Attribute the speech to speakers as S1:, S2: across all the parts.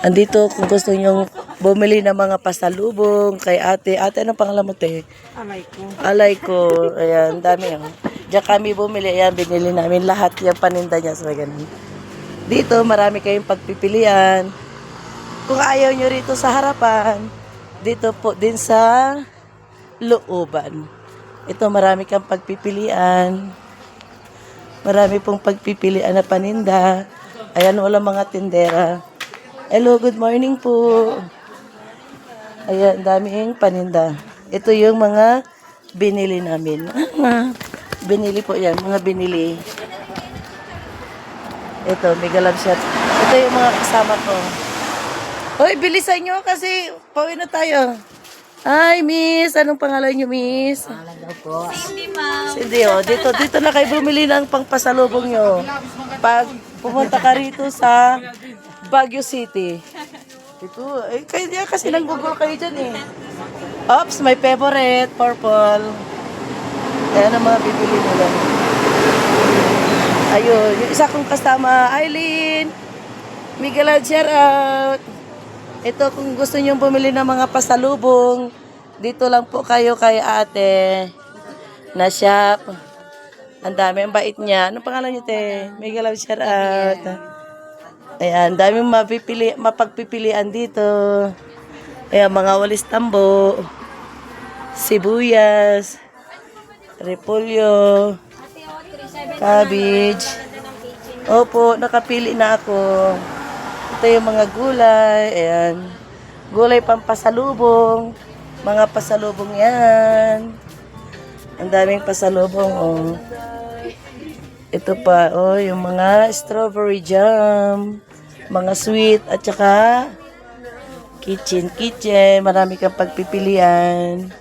S1: Andito kung gusto nyong bumili ng mga pasalubong kay ate. Ate, anong pangalan mo, te?
S2: Alay ko.
S1: Alay ko. Ayan, dami oh. Diyan kami bumili. Ayan, binili namin lahat yung paninda niya. So, ganun. Dito, marami kayong pagpipilian. Kung ayaw nyo rito sa harapan, dito po din sa looban. Ito, marami kang pagpipilian. Marami pong pagpipilian na paninda. Ayan, wala mga tindera. Hello, good morning po. Ayan, daming paninda. Ito yung mga binili namin. Binili po yan, mga binili. Ito, mega love shot. Ito yung mga kasama ko. Hoy, bilisan nyo kasi pauwi na tayo. Hi, miss. Anong pangalan nyo, miss?
S2: Pangalan daw po.
S1: Cindy, oh. Dito na kayo bumili ng pangpasalubong nyo. Pag pumunta ka rito sa Baguio City. Ito, eh, kaya kasi nanggugol kayo dyan eh. Oops, my favorite, purple. Ayan ang mga bibili nila. Ayun, yung isa kong kasama, Eileen. Miguel, share out. Ito, kung gusto nyo bumili ng mga pasalubong, dito lang po kayo kay ate na shop. Ang dami, ang bait niya. Anong pangalan niyo, te? Miguel, share out. Ayan, daming mapagpipilian dito. Ayan, mga walis tambo, sibuyas, repolyo, cabbage. Opo, nakapili na ako. Ito yung mga gulay. Ayan, gulay pampasalubong. Mga pasalubong yan. Ang daming pasalubong, oh. Ito pa, oh, yung mga strawberry jam, mga sweet, at saka kitchen. Marami kang pagpipilian.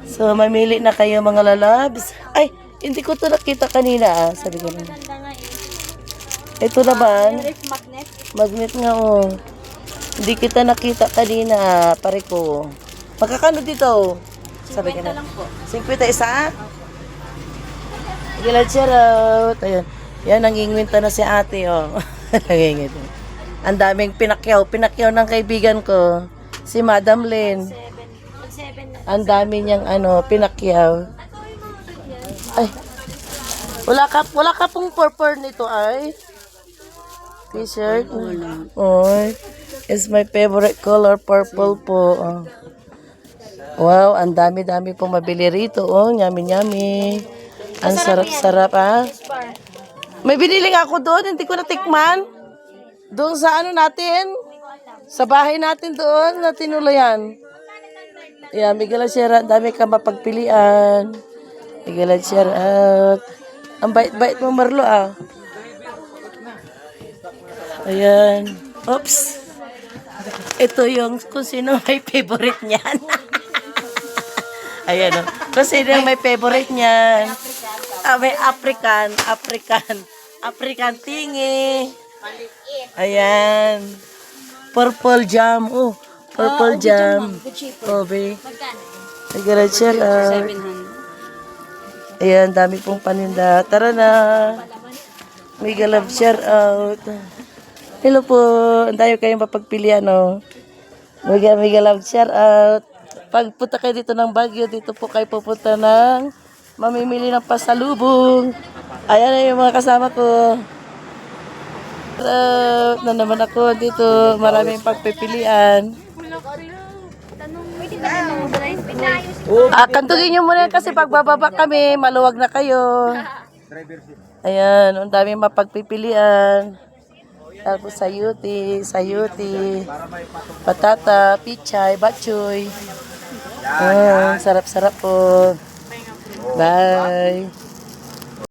S1: So, mamili na kayo mga lalabs. Ay, hindi ko to nakita kanina, sabi ko na. Ito naman, magnet nga, oh. Hindi kita nakita kanina, pare ko. Magkakano dito? Sabi ko na. 50 isa? Gilad siya raw. Ayun. Yan, nangingwinta na si ate, oh. Nangingwinta. Ang daming pinakyaw. Pinakyaw ng kaibigan ko. Si Madam Lynn. Ang dami niyang, pinakyaw. Ay. Wala ka pong purple nito, ay. T-shirt. Oy. It's my favorite color, purple po. Oh. Wow, ang dami-dami pong mabili rito. Oh, yummy. Ang sarap-sarap, ha? May binili nga ako doon, hindi ko natikman. Doon sa natin, sa bahay natin doon, na tinulayan. Yan, Miguel share out. Dami ka mapagpilian. Miguel share out. Ang bait-bait mo, Marlo, ah. Ayan. Oops. Ito yung kung sino may favorite niyan. Ayan, oh. Kung sino yung may favorite niyan. May African tingi. Ayan. Purple jam. Oh, purple jam. Kobe. Nagara share out. Ayan, dami pong paninda. Tara na. Mega love share out. Hello po. Antayo kayong mapagpilian, oh. Mega love share out. Pagpunta kayo dito ng Baguio, dito po kayo pupunta ng mamimili ng pasalubong. Ayan na yung mga kasama ko. Na naman ako dito. Maraming pagpipilian. Kantugin nyo muna kasi pagbababa kami, maluwag na kayo. Ayan, ang daming mapagpipilian. Tapos sayuti, patata, pichay, batchoy. Sarap-sarap po. Bye.